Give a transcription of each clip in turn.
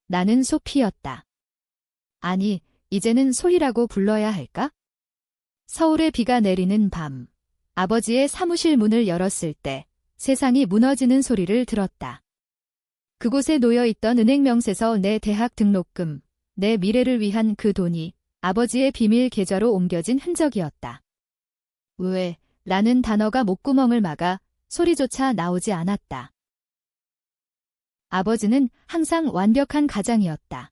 나는 소피였다. 아니, 이제는 소희라고 불러야 할까? 서울에 비가 내리는 밤, 아버지의 사무실 문을 열었을 때 세상이 무너지는 소리를 들었다. 그곳에 놓여있던 은행 명세서 내 대학 등록금, 내 미래를 위한 그 돈이 아버지의 비밀 계좌로 옮겨진 흔적이었다. 왜? 라는 단어가 목구멍을 막아 소리조차 나오지 않았다. 아버지는 항상 완벽한 가장이었다.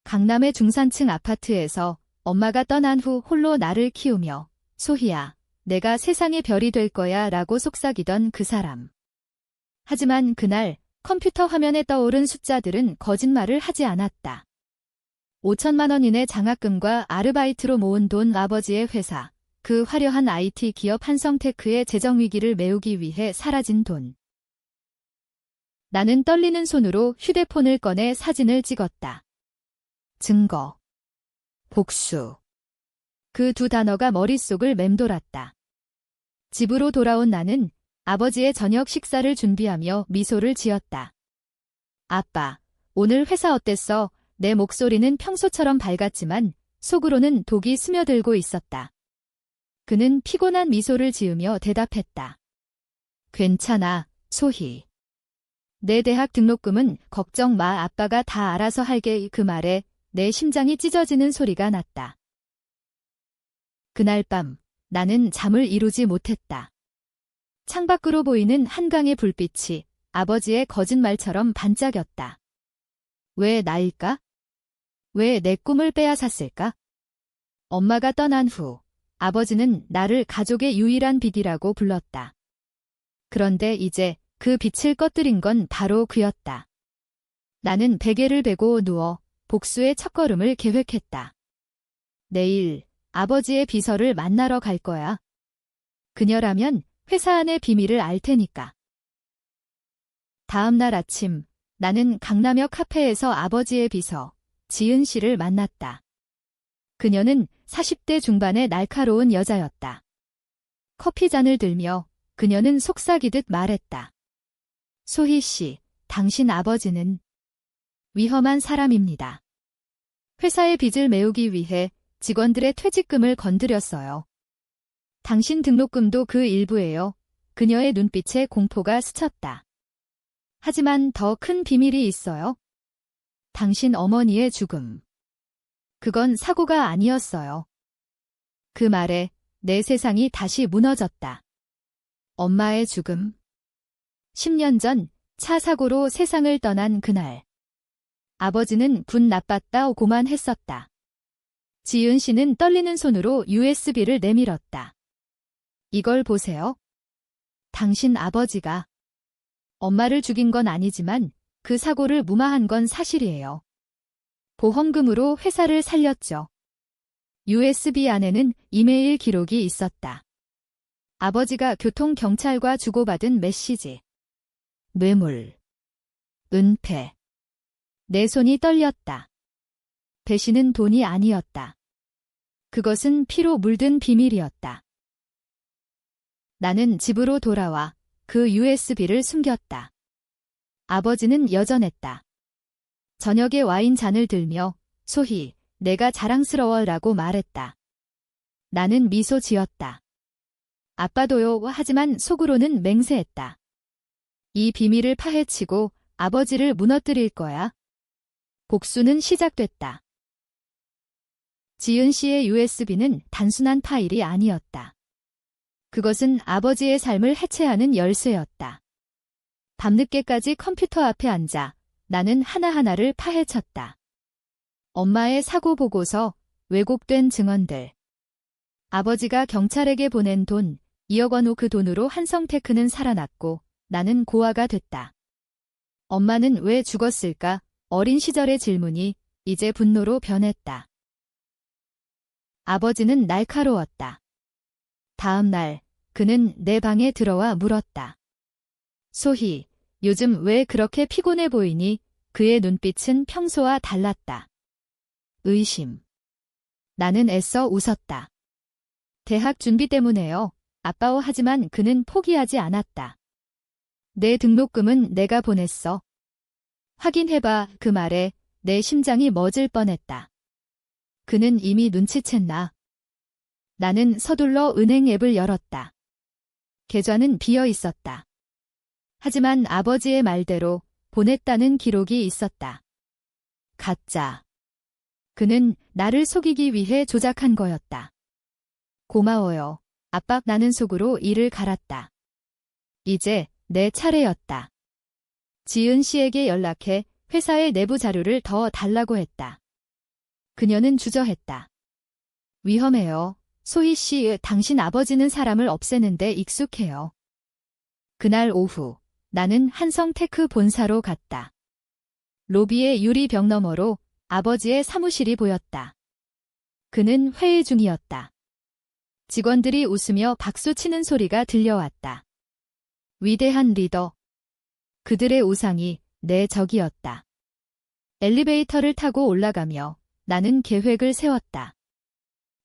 강남의 중산층 아파트에서 엄마가 떠난 후 홀로 나를 키우며 소희야, 내가 세상의 별이 될 거야 라고 속삭이던 그 사람. 하지만 그날 컴퓨터 화면에 떠오른 숫자들은 거짓말을 하지 않았다. 5천만 원 이내 장학금과 아르바이트로 모은 돈, 아버지의 회사, 그 화려한 IT 기업 한성테크의 재정 위기를 메우기 위해 사라진 돈. 나는 떨리는 손으로 휴대폰을 꺼내 사진을 찍었다. 증거. 복수. 그 두 단어가 머릿속을 맴돌았다. 집으로 돌아온 나는 아버지의 저녁 식사를 준비하며 미소를 지었다. 아빠, 오늘 회사 어땠어? 내 목소리는 평소처럼 밝았지만 속으로는 독이 스며들고 있었다. 그는 피곤한 미소를 지으며 대답했다. 괜찮아, 소희. 내 대학 등록금은 걱정 마, 아빠가 다 알아서 할게. 그 말에 내 심장이 찢어지는 소리가 났다. 그날 밤 나는 잠을 이루지 못했다. 창밖으로 보이는 한강의 불빛이 아버지의 거짓말처럼 반짝였다. 왜 나일까? 왜 내 꿈을 빼앗았을까? 엄마가 떠난 후 아버지는 나를 가족의 유일한 빛이라고 불렀다. 그런데 이제 그 빛을 꺼뜨린 건 바로 그였다. 나는 베개를 베고 누워 복수의 첫걸음을 계획했다. 내일 아버지의 비서를 만나러 갈 거야. 그녀라면 회사 안의 비밀을 알 테니까. 다음 날 아침, 나는 강남역 카페에서 아버지의 비서, 지은 씨를 만났다. 그녀는 40대 중반의 날카로운 여자였다. 커피잔을 들며 그녀는 속삭이듯 말했다. 소희 씨, 당신 아버지는 위험한 사람입니다. 회사의 빚을 메우기 위해 직원들의 퇴직금을 건드렸어요. 당신 등록금도 그 일부예요. 그녀의 눈빛에 공포가 스쳤다. 하지만 더 큰 비밀이 있어요. 당신 어머니의 죽음. 그건 사고가 아니었어요. 그 말에 내 세상이 다시 무너졌다. 엄마의 죽음. 10년 전 차 사고로 세상을 떠난 그날. 아버지는 분 나빴다 고만했었다. 지은 씨는 떨리는 손으로 USB를 내밀었다. 이걸 보세요. 당신 아버지가 엄마를 죽인 건 아니지만 그 사고를 무마한 건 사실이에요. 보험금으로 회사를 살렸죠. USB 안에는 이메일 기록이 있었다. 아버지가 교통경찰과 주고받은 메시지. 뇌물. 은폐. 내 손이 떨렸다. 배신은 돈이 아니었다. 그것은 피로 물든 비밀이었다. 나는 집으로 돌아와 그 USB를 숨겼다. 아버지는 여전했다. 저녁에 와인 잔을 들며 소희, 내가 자랑스러워 라고 말했다. 나는 미소 지었다. 아빠도요. 하지만 속으로는 맹세했다. 이 비밀을 파헤치고 아버지를 무너뜨릴 거야. 복수는 시작됐다. 지은 씨의 USB는 단순한 파일이 아니었다. 그것은 아버지의 삶을 해체하는 열쇠였다. 밤늦게까지 컴퓨터 앞에 앉아 나는 하나하나를 파헤쳤다. 엄마의 사고 보고서, 왜곡된 증언들. 아버지가 경찰에게 보낸 돈, 2억 원 후 그 돈으로 한성테크는 살아났고 나는 고아가 됐다. 엄마는 왜 죽었을까? 어린 시절의 질문이 이제 분노로 변했다. 아버지는 날카로웠다. 다음 날 그는 내 방에 들어와 물었다. 소희, 요즘 왜 그렇게 피곤해 보이니? 그의 눈빛은 평소와 달랐다. 의심. 나는 애써 웃었다. 대학 준비 때문에요. 아빠워. 하지만 그는 포기하지 않았다. 내 등록금은 내가 보냈어. 확인해봐. 그 말에 내 심장이 멎을 뻔했다. 그는 이미 눈치챘나? 나는 서둘러 은행 앱을 열었다. 계좌는 비어 있었다. 하지만 아버지의 말대로 보냈다는 기록이 있었다. 가짜. 그는 나를 속이기 위해 조작한 거였다. 고마워요. 아빠. 나는 속으로 이를 갈았다. 이제 내 차례였다. 지은 씨에게 연락해 회사의 내부 자료를 더 달라고 했다. 그녀는 주저했다. 위험해요. 소희 씨, 당신 아버지는 사람을 없애는데 익숙해요. 그날 오후, 나는 한성테크 본사로 갔다. 로비의 유리벽 너머로 아버지의 사무실이 보였다. 그는 회의 중이었다. 직원들이 웃으며 박수치는 소리가 들려왔다. 위대한 리더. 그들의 우상이 내 적이었다. 엘리베이터를 타고 올라가며 나는 계획을 세웠다.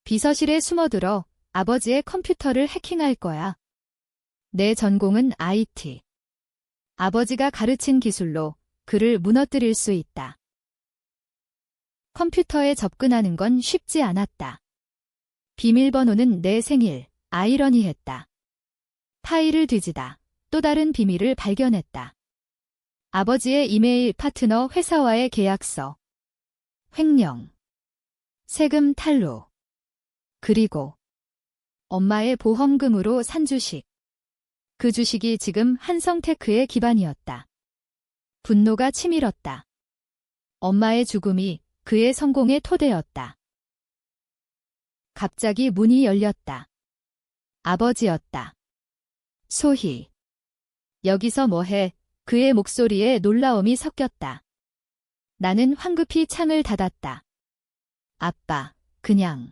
비서실에 숨어들어 아버지의 컴퓨터를 해킹할 거야. 내 전공은 IT. 아버지가 가르친 기술로 그를 무너뜨릴 수 있다. 컴퓨터에 접근하는 건 쉽지 않았다. 비밀번호는 내 생일, 아이러니했다. 파일을 뒤지다 또 다른 비밀을 발견했다. 아버지의 이메일, 파트너 회사와의 계약서, 횡령, 세금 탈루, 그리고 엄마의 보험금으로 산 주식. 그 주식이 지금 한성테크의 기반이었다. 분노가 치밀었다. 엄마의 죽음이 그의 성공의 토대였다. 갑자기 문이 열렸다. 아버지였다. 소희. 여기서 뭐해? 그의 목소리에 놀라움이 섞였다. 나는 황급히 창을 닫았다. 아빠, 그냥.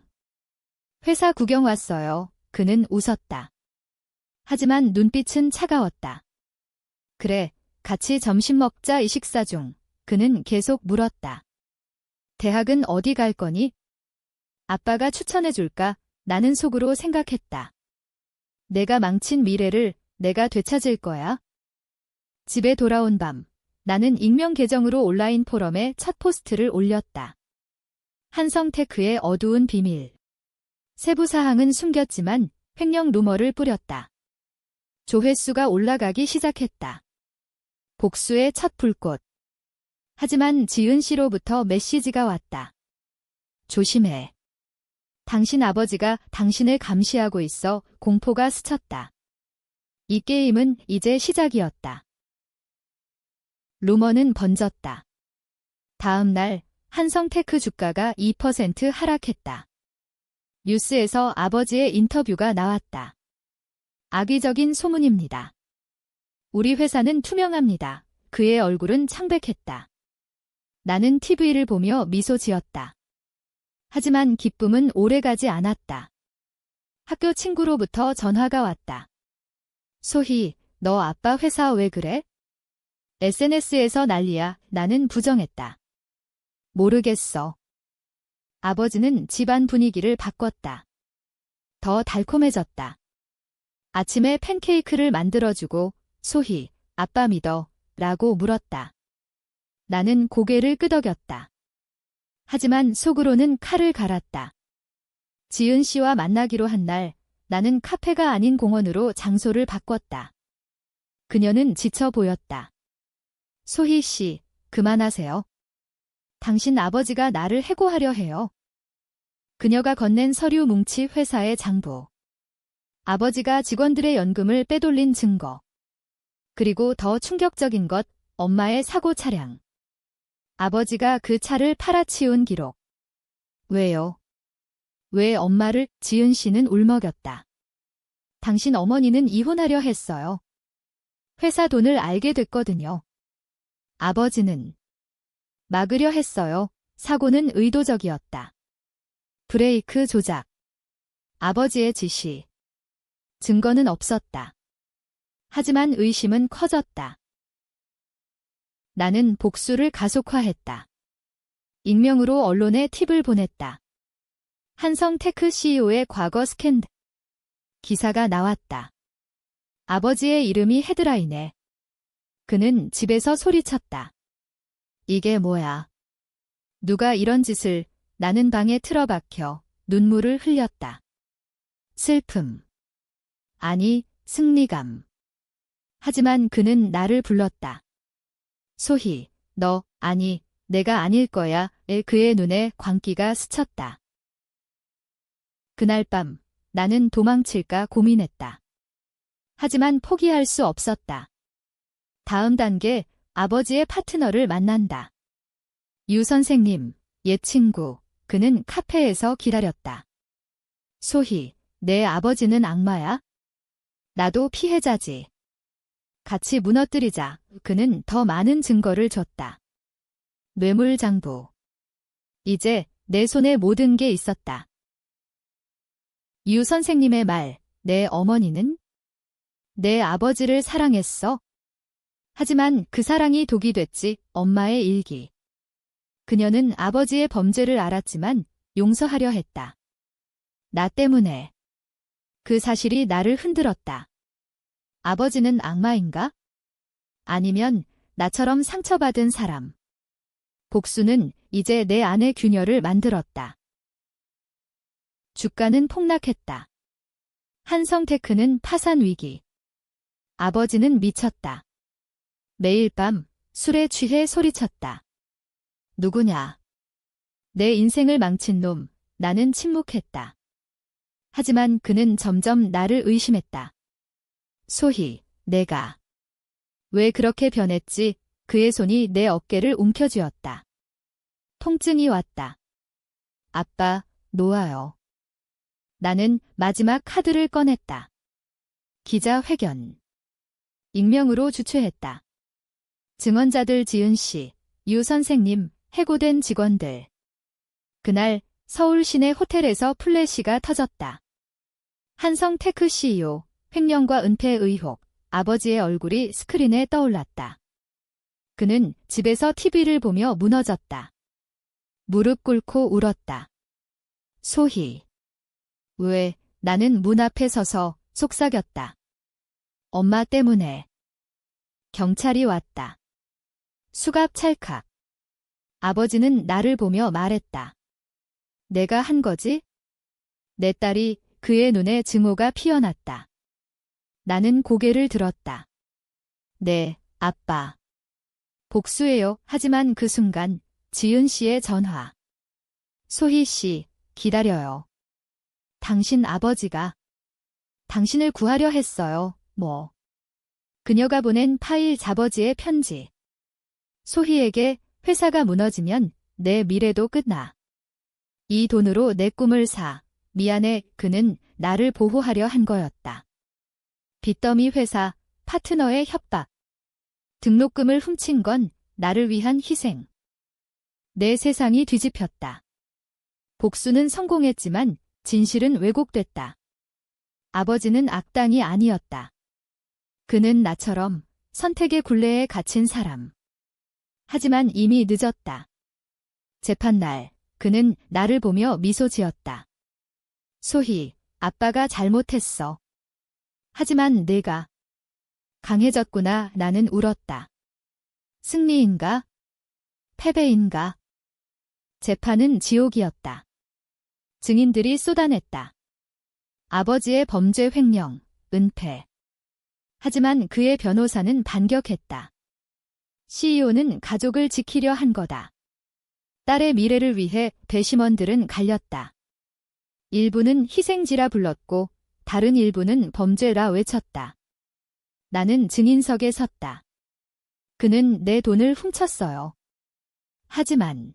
회사 구경 왔어요. 그는 웃었다. 하지만 눈빛은 차가웠다. 그래, 같이 점심 먹자. 이 식사 중 그는 계속 물었다. 대학은 어디 갈 거니? 아빠가 추천해줄까? 나는 속으로 생각했다. 내가 망친 미래를 내가 되찾을 거야. 집에 돌아온 밤, 나는 익명 계정으로 온라인 포럼에 첫 포스트를 올렸다. 한성테크의 어두운 비밀. 세부 사항은 숨겼지만 횡령 루머를 뿌렸다. 조회수가 올라가기 시작했다. 복수의 첫 불꽃. 하지만 지은 씨로부터 메시지가 왔다. 조심해. 당신 아버지가 당신을 감시하고 있어. 공포가 스쳤다. 이 게임은 이제 시작이었다. 루머는 번졌다. 다음 날 한성테크 주가가 2% 하락했다. 뉴스에서 아버지의 인터뷰가 나왔다. 악의적인 소문입니다. 우리 회사는 투명합니다. 그의 얼굴은 창백했다. 나는 TV를 보며 미소 지었다. 하지만 기쁨은 오래가지 않았다. 학교 친구로부터 전화가 왔다. 소희, 너 아빠 회사 왜 그래? SNS에서 난리야. 나는 부정했다. 모르겠어. 아버지는 집안 분위기를 바꿨다. 더 달콤해졌다. 아침에 팬케이크를 만들어주고 소희, 아빠 믿어? 라고 물었다. 나는 고개를 끄덕였다. 하지만 속으로는 칼을 갈았다. 지은 씨와 만나기로 한 날, 나는 카페가 아닌 공원으로 장소를 바꿨다. 그녀는 지쳐 보였다. 소희 씨, 그만하세요. 당신 아버지가 나를 해고하려 해요. 그녀가 건넨 서류 뭉치 회사의 장부. 아버지가 직원들의 연금을 빼돌린 증거. 그리고 더 충격적인 것, 엄마의 사고 차량. 아버지가 그 차를 팔아치운 기록. 왜요? 왜 엄마를? 지은 씨는 울먹였다. 당신 어머니는 이혼하려 했어요. 회사 돈을 알게 됐거든요. 아버지는 막으려 했어요. 사고는 의도적이었다. 브레이크 조작. 아버지의 지시. 증거는 없었다. 하지만 의심은 커졌다. 나는 복수를 가속화했다. 익명으로 언론에 팁을 보냈다. 한성테크 CEO의 과거 스캔들. 기사가 나왔다. 아버지의 이름이 헤드라인에. 그는 집에서 소리쳤다. 이게 뭐야? 누가 이런 짓을. 나는 방에 틀어박혀 눈물을 흘렸다. 슬픔. 아니, 승리감. 하지만 그는 나를 불렀다. 소희, 너, 아니, 내가 아닐 거야. 그의 눈에 광기가 스쳤다. 그날 밤, 나는 도망칠까 고민했다. 하지만 포기할 수 없었다. 다음 단계, 아버지의 파트너를 만난다. 유 선생님, 옛 친구, 그는 카페에서 기다렸다. 소희, 내 아버지는 악마야? 나도 피해자지. 같이 무너뜨리자. 그는 더 많은 증거를 줬다. 뇌물장부. 이제 내 손에 모든 게 있었다. 유 선생님의 말, 내 어머니는? 내 아버지를 사랑했어. 하지만 그 사랑이 독이 됐지. 엄마의 일기. 그녀는 아버지의 범죄를 알았지만 용서하려 했다. 나 때문에. 그 사실이 나를 흔들었다. 아버지는 악마인가? 아니면 나처럼 상처받은 사람. 복수는 이제 내 안의 균열을 만들었다. 주가는 폭락했다. 한성테크는 파산 위기. 아버지는 미쳤다. 매일 밤 술에 취해 소리쳤다. 누구냐? 내 인생을 망친 놈. 나는 침묵했다. 하지만 그는 점점 나를 의심했다. 소희, 내가. 왜 그렇게 변했지? 그의 손이 내 어깨를 움켜쥐었다. 통증이 왔다. 아빠, 놓아요. 나는 마지막 카드를 꺼냈다. 기자회견. 익명으로 주최했다. 증언자들 지은 씨, 유 선생님, 해고된 직원들. 그날 서울 시내 호텔에서 플래시가 터졌다. 한성테크 CEO, 횡령과 은폐 의혹, 아버지의 얼굴이 스크린에 떠올랐다. 그는 집에서 TV를 보며 무너졌다. 무릎 꿇고 울었다. 소희. 왜? 나는 문 앞에 서서 속삭였다. 엄마 때문에. 경찰이 왔다. 수갑 찰칵. 아버지는 나를 보며 말했다. 내가 한 거지? 내 딸이. 그의 눈에 증오가 피어났다. 나는 고개를 들었다. 네, 아빠. 복수해요. 하지만 그 순간 지은 씨의 전화. 소희 씨, 기다려요. 당신 아버지가 당신을 구하려 했어요. 뭐. 그녀가 보낸 파일 잡어지의 편지. 소희에게 회사가 무너지면 내 미래도 끝나. 이 돈으로 내 꿈을 사. 미안해. 그는 나를 보호하려 한 거였다. 빚더미 회사, 파트너의 협박. 등록금을 훔친 건 나를 위한 희생. 내 세상이 뒤집혔다. 복수는 성공했지만 진실은 왜곡됐다. 아버지는 악당이 아니었다. 그는 나처럼 선택의 굴레에 갇힌 사람. 하지만 이미 늦었다. 재판날, 그는 나를 보며 미소 지었다. 소희, 아빠가 잘못했어. 하지만 내가 강해졌구나. 나는 울었다. 승리인가? 패배인가? 재판은 지옥이었다. 증인들이 쏟아냈다. 아버지의 범죄 횡령, 은폐. 하지만 그의 변호사는 반격했다. CEO는 가족을 지키려 한 거다. 딸의 미래를 위해 배심원들은 갈렸다. 일부는 희생지라 불렀고 다른 일부는 범죄라 외쳤다. 나는 증인석에 섰다. 그는 내 돈을 훔쳤어요. 하지만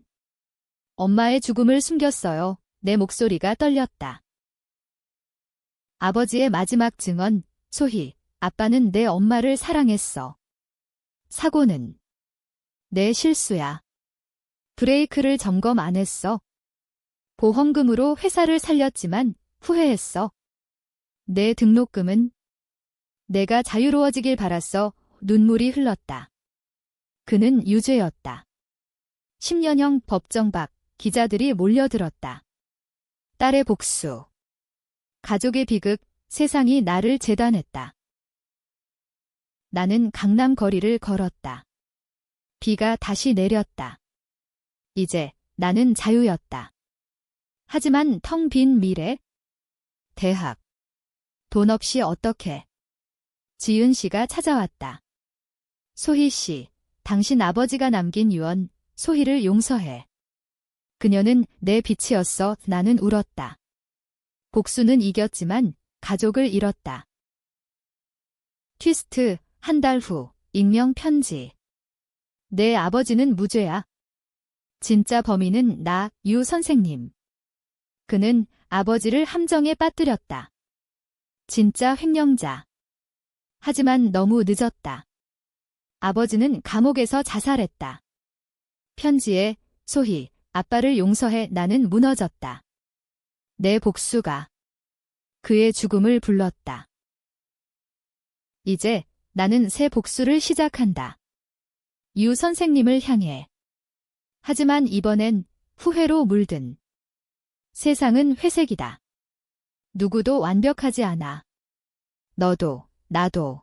엄마의 죽음을 숨겼어요. 내 목소리가 떨렸다. 아버지의 마지막 증언, 소희, 아빠는 내 엄마를 사랑했어. 사고는 내 실수야. 브레이크를 점검 안 했어. 보험금으로 회사를 살렸지만 후회했어. 내 등록금은 내가 자유로워지길 바랐어. 눈물이 흘렀다. 그는 유죄였다. 10년형 법정 밖 기자들이 몰려들었다. 딸의 복수. 가족의 비극, 세상이 나를 재단했다. 나는 강남 거리를 걸었다. 비가 다시 내렸다. 이제 나는 자유였다. 하지만 텅 빈 미래? 대학. 돈 없이 어떻게? 지은 씨가 찾아왔다. 소희 씨, 당신 아버지가 남긴 유언, 소희를 용서해. 그녀는 내 빛이었어. 나는 울었다. 복수는 이겼지만 가족을 잃었다. 트위스트, 한 달 후, 익명 편지. 내 아버지는 무죄야. 진짜 범인은 나, 유 선생님. 그는 아버지를 함정에 빠뜨렸다. 진짜 횡령자. 하지만 너무 늦었다. 아버지는 감옥에서 자살했다. 편지에 소희, 아빠를 용서해. 나는 무너졌다. 내 복수가 그의 죽음을 불렀다. 이제 나는 새 복수를 시작한다. 유 선생님을 향해. 하지만 이번엔 후회로 물든. 세상은 회색이다. 누구도 완벽하지 않아. 너도, 나도.